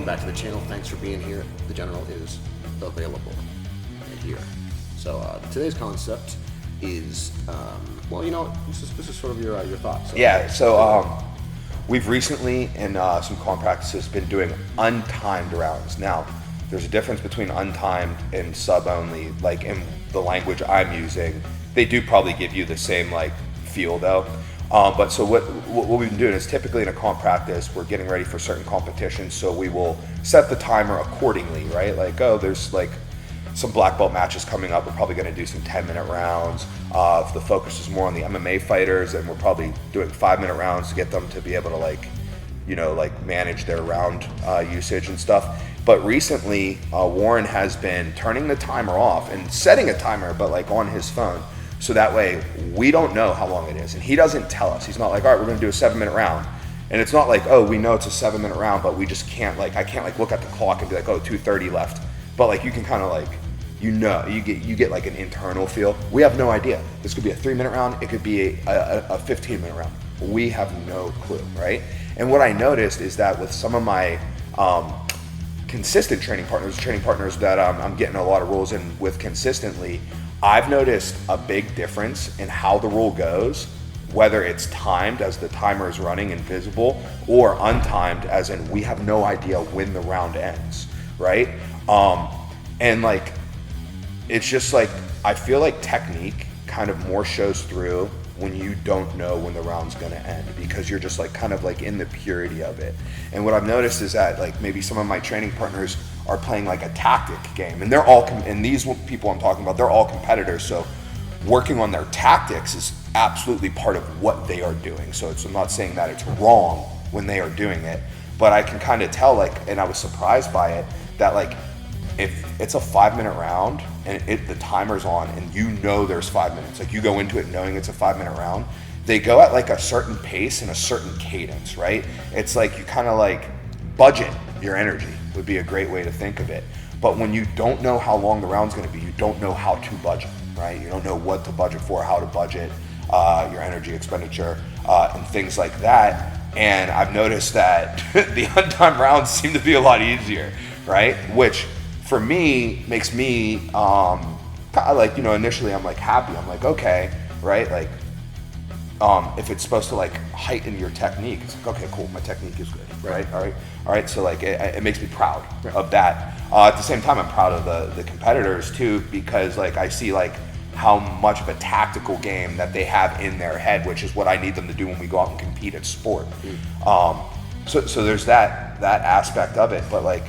welcome back to the channel. Thanks for being here. The general is available and here. So today's concept is, well, you know, this is sort of your thoughts. So, yeah. So we've recently in some comp practices been doing untimed rounds. Now, there's a difference between untimed and sub only. Like in the language I'm using, they do probably give you the same like feel though. But so what we've been doing is typically in a comp practice, we're getting ready for certain competitions, so we will set the timer accordingly, right? Like, oh, there's like some black belt matches coming up, we're probably going to do some 10-minute rounds. If the focus is more on the MMA fighters, and we're probably doing 5-minute rounds to get them to be able to like, you know, like manage their round usage and stuff. But recently, Warren has been turning the timer off and setting a timer, but like on his phone. So that way we don't know how long it is, and he doesn't tell us. He's not like, all right, we're gonna do a 7-minute round. And it's not like, oh, we know it's a 7-minute round, but we just can't like, I can't like look at the clock and be like, oh, 2:30 left. But like you can kind of like, you know, you get like an internal feel. We have no idea. This could be a 3-minute round. It could be a 15-minute round. We have no clue, right? And what I noticed is that with some of my consistent training partners that I'm getting a lot of rules in with consistently, I've noticed a big difference in how the rule goes, whether it's timed as the timer is running and visible, or untimed as in we have no idea when the round ends, right? And like, it's just like, I feel like technique kind of more shows through when you don't know when the round's gonna end, because you're just like kind of like in the purity of it. And what I've noticed is that like maybe some of my training partners are playing like a tactic game, and they're all, and these people I'm talking about, they're all competitors, so working on their tactics is absolutely part of what they are doing. So I'm not saying that it's wrong when they are doing it, but I can kind of tell like, and I was surprised by it, that like if it's a 5-minute round and the timer's on and you know there's 5 minutes, like you go into it knowing it's a 5-minute round, they go at like a certain pace and a certain cadence, right? It's like you kind of like budget your energy would be a great way to think of it. But when you don't know how long the round's gonna be, you don't know how to budget, right? You don't know what to budget for, how to budget your energy expenditure and things like that. And I've noticed that the untimed rounds seem to be a lot easier, right? Which for me makes me kind of like, you know, initially I'm like happy. I'm like, okay, right? Like if it's supposed to like heighten your technique, it's like, okay, cool, my technique is good, right? All right. So like it makes me proud of that. At the same time, I'm proud of the competitors too, because like I see like how much of a tactical game that they have in their head, which is what I need them to do when we go out and compete at sport. So there's that aspect of it. But like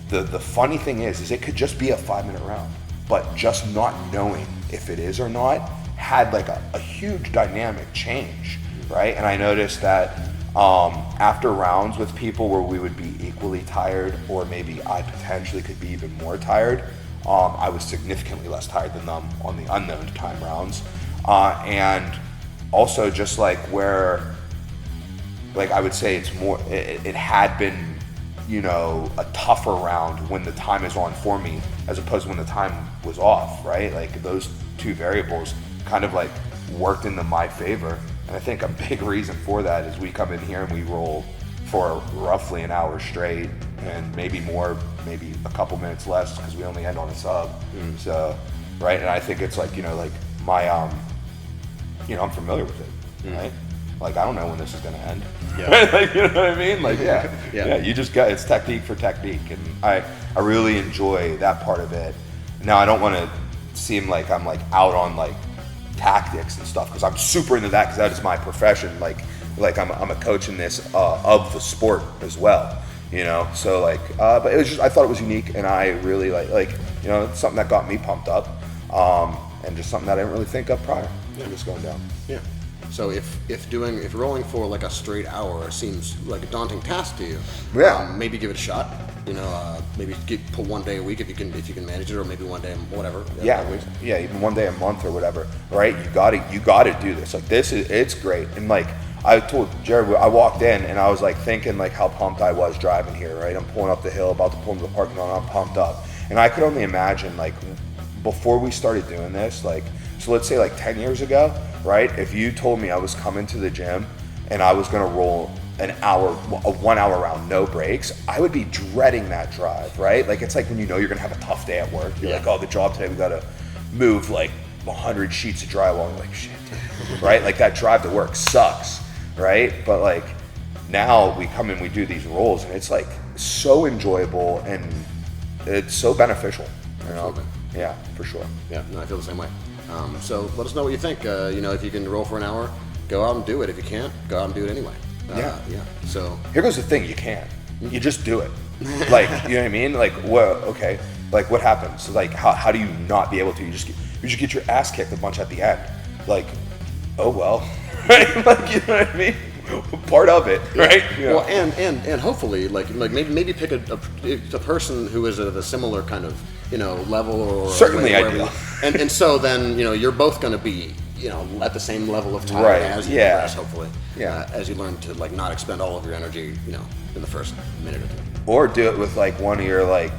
the funny thing is it could just be a 5-minute round, but just not knowing if it is or not had like a huge dynamic change, right? And I noticed that after rounds with people where we would be equally tired, or maybe I potentially could be even more tired, I was significantly less tired than them on the unknown time rounds. And also just like where, like I would say it's more, it had been, you know, a tougher round when the time is on for me as opposed to when the time was off, right? Like those two variables kind of like worked into my favor. And I think a big reason for that is we come in here and we roll for roughly an hour straight, and maybe more, maybe a couple minutes less because we only end on a sub. So, right, and I think it's like, you know, like my, you know, I'm familiar with it, right? Like I don't know when this is gonna end. Yeah. Like, you know what I mean? Like yeah, you just got, it's technique for technique, and I really enjoy that part of it. Now I don't want to seem like I'm like out on like tactics and stuff, because I'm super into that, because that is my profession. Like I'm a coach in this of the sport as well, you know. So like, but it was just, I thought it was unique, and I really like you know, it's something that got me pumped up, and just something that I didn't really think of prior to this going down. Yeah. So if rolling for like a straight hour seems like a daunting task to you, maybe give it a shot. You know, maybe pull one day a week if you can manage it, or maybe one day, whatever. Yeah, even one day a month or whatever. Right? You gotta do this. Like it's great. And like I told Jared, I walked in and I was like thinking like how pumped I was driving here. Right? I'm pulling up the hill, about to pull into the parking lot. I'm pumped up, and I could only imagine like before we started doing this, like, so let's say like 10 years ago, right? If you told me I was coming to the gym and I was going to roll a 1 hour round, no breaks, I would be dreading that drive, right? Like, it's like when you know you're going to have a tough day at work. You're like, oh, the job today, we got to move like 100 sheets of drywall. You're like, shit, right? Like, that drive to work sucks, right? But like, now we come in, we do these rolls, and it's like so enjoyable and it's so beneficial. You know? Yeah, for sure. Yeah, no, I feel the same way. So let us know what you think. If you can roll for an hour, go out and do it. If you can't, go out and do it anyway. Yeah. So here goes the thing: you can't. You just do it. Like, you know what I mean? Like, well, okay. Like, what happens? Like, how do you not be able to? You just get your ass kicked a bunch at the end. Like, oh well, right? Like, you know what I mean? Part of it, right? Yeah. Well, and hopefully, like maybe pick a person who is at a similar kind of level or certainly ideal. And so then you're both going to be at the same level of time as you progress, hopefully. Yeah. As you learn to like not expend all of your energy, in the first minute or two. Or do it with like one of your like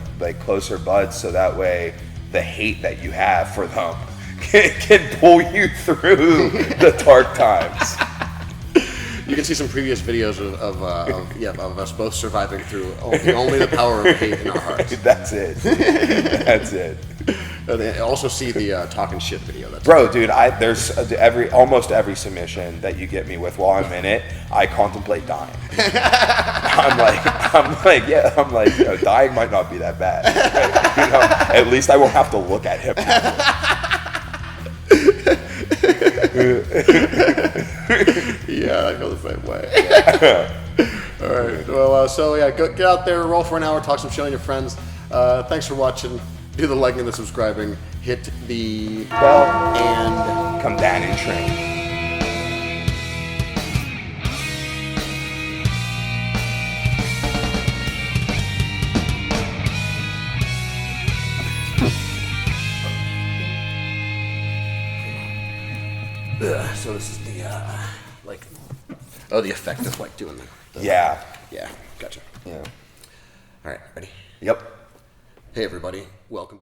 closer buds, so that way the hate that you have for them can pull you through the dark times. You can see some previous videos of us both surviving through only the power of hate in our hearts. That's it. That's it. And also see the talking shit video. Bro, dude, there's almost every submission that you get me with while I'm in it, I contemplate dying. I'm like, dying might not be that bad. Right? At least I won't have to look at him. Yeah, I feel the same way. All right. Well, get out there, roll for an hour, talk some shit on your friends. Thanks for watching. Do the liking and the subscribing. Hit the bell and come down and train. So this is the the effect of like doing the yeah, gotcha. Yeah. All right, ready? Yep. Hey everybody, welcome.